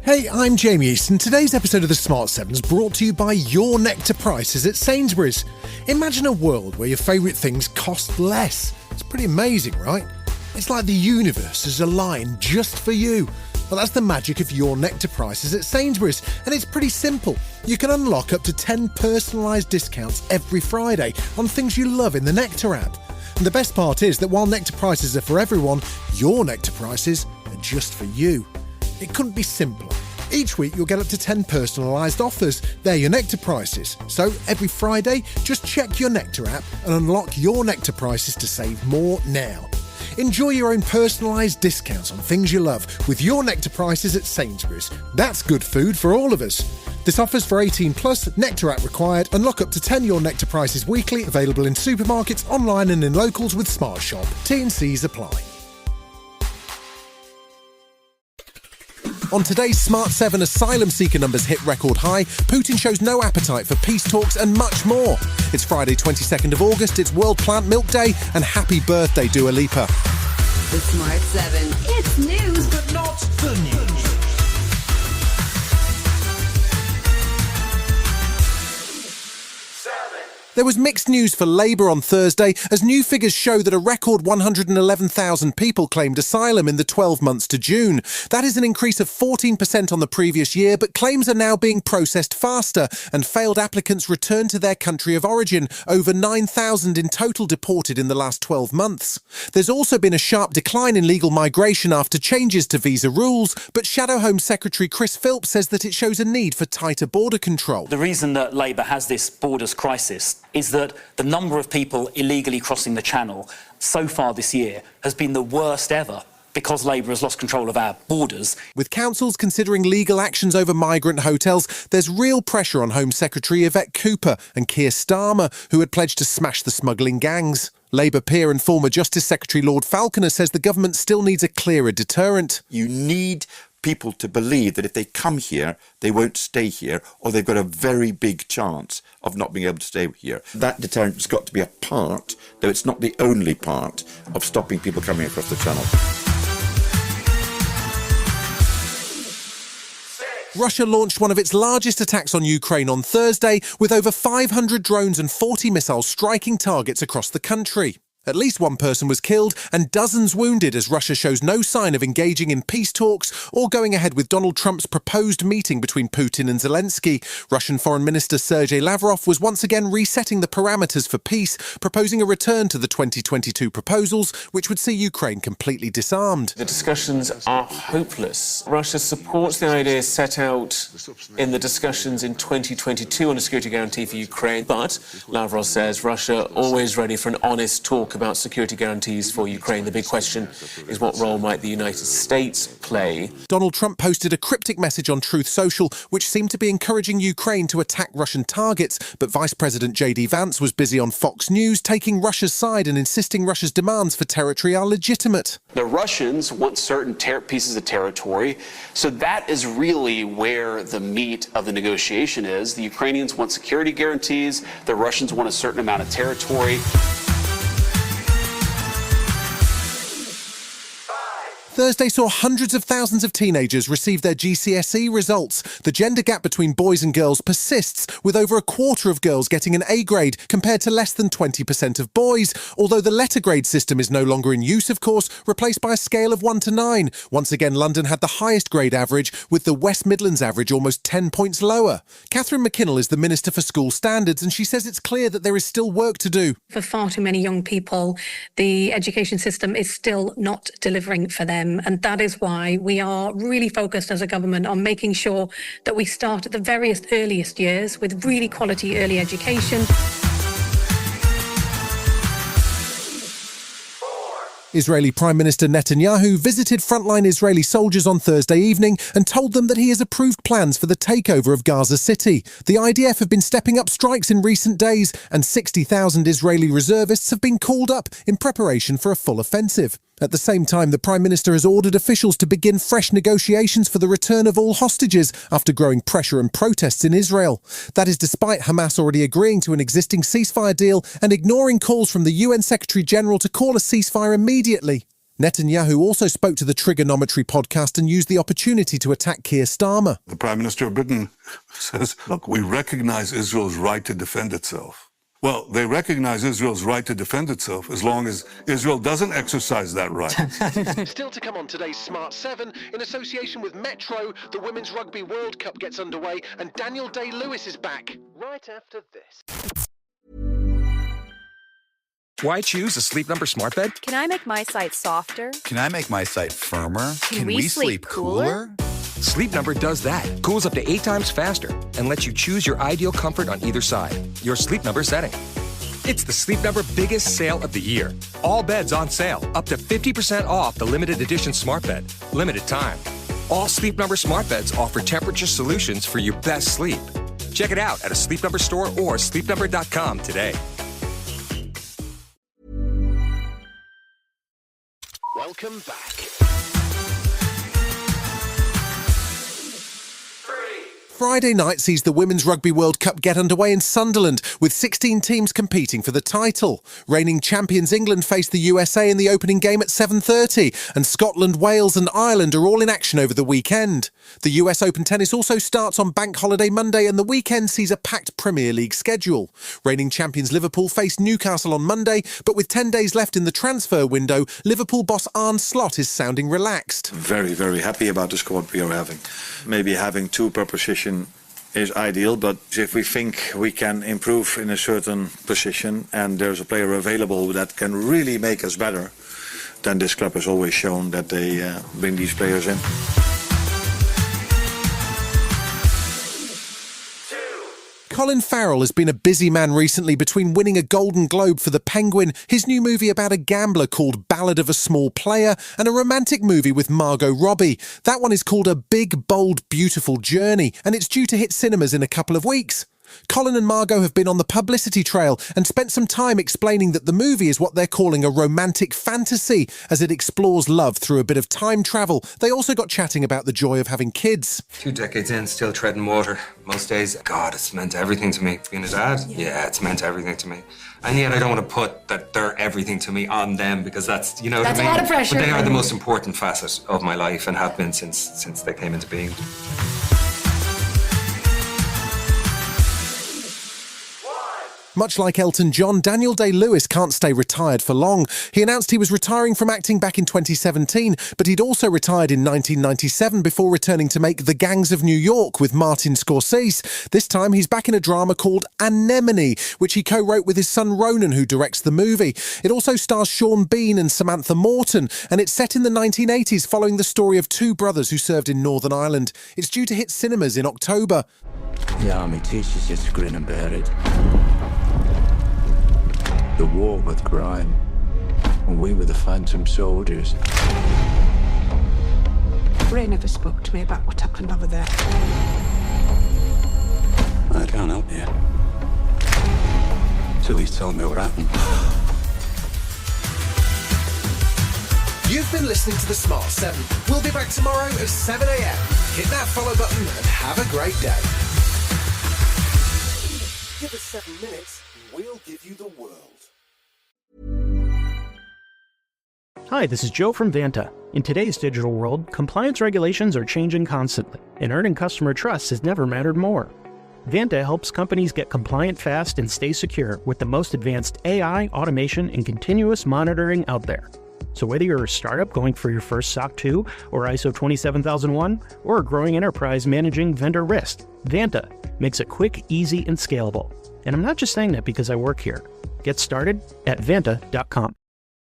Hey, I'm Jamie Easton. Today's episode of the Smart 7 is brought to you by Your Nectar Prices at Sainsbury's. Imagine a world where your favourite things cost less. It's pretty amazing, right? It's like the universe is aligned just for you. Well, that's the magic of Your Nectar Prices at Sainsbury's, and it's pretty simple. You can unlock up to 10 personalised discounts every Friday on things you love in the Nectar app. And the best part is that while Nectar Prices are for everyone, Your Nectar Prices are just for you. It couldn't be simpler. Each week you'll get up to 10 personalised offers. They're your Nectar Prices. So every Friday, just check your Nectar app and unlock your Nectar Prices to save more now. Enjoy your own personalised discounts on things you love with Your Nectar Prices at Sainsbury's. That's good food for all of us. This offer's for 18 plus, Nectar app required. Unlock up to 10 Your Nectar Prices weekly, available in supermarkets, online and in locals with Smart Shop. T&Cs apply. On today's Smart 7, asylum seeker numbers hit record high, Putin shows no appetite for peace talks and much more. It's Friday 22nd of August, it's World Plant Milk Day, and happy birthday Dua Lipa. The Smart 7. It's news, but not the news. There was mixed news for Labour on Thursday as new figures show that a record 111,000 people claimed asylum in the 12 months to June. That is an increase of 14% on the previous year, but claims are now being processed faster and failed applicants returned to their country of origin, over 9,000 in total deported in the last 12 months. There's also been a sharp decline in legal migration after changes to visa rules, but Shadow Home Secretary Chris Philp says that it shows a need for tighter border control. The reason that Labour has this borders crisis is that the number of people illegally crossing the Channel so far this year has been the worst ever because Labour has lost control of our borders. With councils considering legal actions over migrant hotels, there's real pressure on Home Secretary Yvette Cooper and Keir Starmer, who had pledged to smash the smuggling gangs. Labour peer and former Justice Secretary Lord Falconer says the government still needs a clearer deterrent. You need people to believe that if they come here, they won't stay here, or they've got a very big chance of not being able to stay here. That deterrent's got to be a part, though it's not the only part, of stopping people coming across the Channel. Russia launched one of its largest attacks on Ukraine on Thursday, with over 500 drones and 40 missiles striking targets across the country. At least one person was killed and dozens wounded as Russia shows no sign of engaging in peace talks or going ahead with Donald Trump's proposed meeting between Putin and Zelensky. Russian Foreign Minister Sergei Lavrov was once again resetting the parameters for peace, proposing a return to the 2022 proposals, which would see Ukraine completely disarmed. The discussions are hopeless. Russia supports the idea set out in the discussions in 2022 on a security guarantee for Ukraine, but Lavrov says Russia always ready for an honest talk about security guarantees for Ukraine. The big question is, what role might the United States play? Donald Trump posted a cryptic message on Truth Social, which seemed to be encouraging Ukraine to attack Russian targets, but Vice President J.D. Vance was busy on Fox News, taking Russia's side and insisting Russia's demands for territory are legitimate. The Russians want certain pieces of territory, so that is really where the meat of the negotiation is. The Ukrainians want security guarantees, the Russians want a certain amount of territory. Thursday saw hundreds of thousands of teenagers receive their GCSE results. The gender gap between boys and girls persists, with over a quarter of girls getting an A grade compared to less than 20% of boys, although the letter grade system is no longer in use, of course, replaced by a scale of 1 to 9. Once again, London had the highest grade average, with the West Midlands average almost 10 points lower. Catherine McKinnell is the Minister for School Standards, and she says it's clear that there is still work to do. For far too many young people, the education system is still not delivering for them. And that is why we are really focused as a government on making sure that we start at the earliest years with really quality early education. Israeli Prime Minister Netanyahu visited frontline Israeli soldiers on Thursday evening and told them that he has approved plans for the takeover of Gaza City. The IDF have been stepping up strikes in recent days, and 60,000 Israeli reservists have been called up in preparation for a full offensive. At the same time, the Prime Minister has ordered officials to begin fresh negotiations for the return of all hostages after growing pressure and protests in Israel. That is despite Hamas already agreeing to an existing ceasefire deal and ignoring calls from the UN Secretary-General to call a ceasefire immediately. Netanyahu also spoke to the Trigonometry podcast and used the opportunity to attack Keir Starmer. The Prime Minister of Britain says, look, we recognize Israel's right to defend itself. Well, they recognize Israel's right to defend itself as long as Israel doesn't exercise that right. Still to come on today's Smart 7, in association with Metro, the Women's Rugby World Cup gets underway and Daniel Day-Lewis is back. Right after this. Why choose a Sleep Number smart bed? Can I make my site softer? Can I make my site firmer? Can we sleep cooler? Sleep Number does that. Cools up to 8 times faster and lets you choose your ideal comfort on either side. Your Sleep Number setting. It's the Sleep Number biggest sale of the year. All beds on sale, up to 50% off the limited edition smart bed. Limited time. All Sleep Number smart beds offer temperature solutions for your best sleep. Check it out at a Sleep Number store or sleepnumber.com today. Welcome back. Friday night sees the Women's Rugby World Cup get underway in Sunderland, with 16 teams competing for the title. Reigning champions England face the USA in the opening game at 7:30, and Scotland, Wales and Ireland are all in action over the weekend. The US Open Tennis also starts on Bank Holiday Monday, and the weekend sees a packed Premier League schedule. Reigning champions Liverpool face Newcastle on Monday, but with 10 days left in the transfer window, Liverpool boss Arne Slot is sounding relaxed. Very, very happy about the squad we are having. Maybe having 2 per position is ideal, but if we think we can improve in a certain position and there's a player available that can really make us better, then this club has always shown that they bring these players in. Colin Farrell has been a busy man recently between winning a Golden Globe for The Penguin, his new movie about a gambler called Ballad of a Small Player, and a romantic movie with Margot Robbie. That one is called A Big, Bold, Beautiful Journey, and it's due to hit cinemas in a couple of weeks. Colin and Margot have been on the publicity trail and spent some time explaining that the movie is what they're calling a romantic fantasy, as it explores love through a bit of time travel. They also got chatting about the joy of having kids. 2 decades in, still treading water. Most days, God, it's meant everything to me. Being a dad, yeah, it's meant everything to me. And yet I don't want to put that they're everything to me on them, because that's, you know That's what I mean? a lot of pressure. But they are the most important facet of my life and have been since they came into being. Much like Elton John, Daniel Day-Lewis can't stay retired for long. He announced he was retiring from acting back in 2017, but he'd also retired in 1997 before returning to make The Gangs of New York with Martin Scorsese. This time he's back in a drama called Anemone, which he co-wrote with his son Ronan, who directs the movie. It also stars Sean Bean and Samantha Morton, and it's set in the 1980s following the story of 2 brothers who served in Northern Ireland. It's due to hit cinemas in October. The army teaches you to grin and bear it. The war with crime, and we were the phantom soldiers. Ray never spoke to me about what happened over there. I can't help you. Till he's told me what happened. You've been listening to The Smart 7. We'll be back tomorrow at 7 a.m. Hit that follow button and have a great day. Give us 7 minutes and we'll give you the world. Hi, this is Joe from Vanta. In today's digital world, compliance regulations are changing constantly, and earning customer trust has never mattered more. Vanta helps companies get compliant fast and stay secure with the most advanced AI, automation, and continuous monitoring out there. So whether you're a startup going for your first SOC 2 or ISO 27001, or a growing enterprise managing vendor risk, Vanta makes it quick, easy, and scalable. And I'm not just saying that because I work here. Get started at Vanta.com.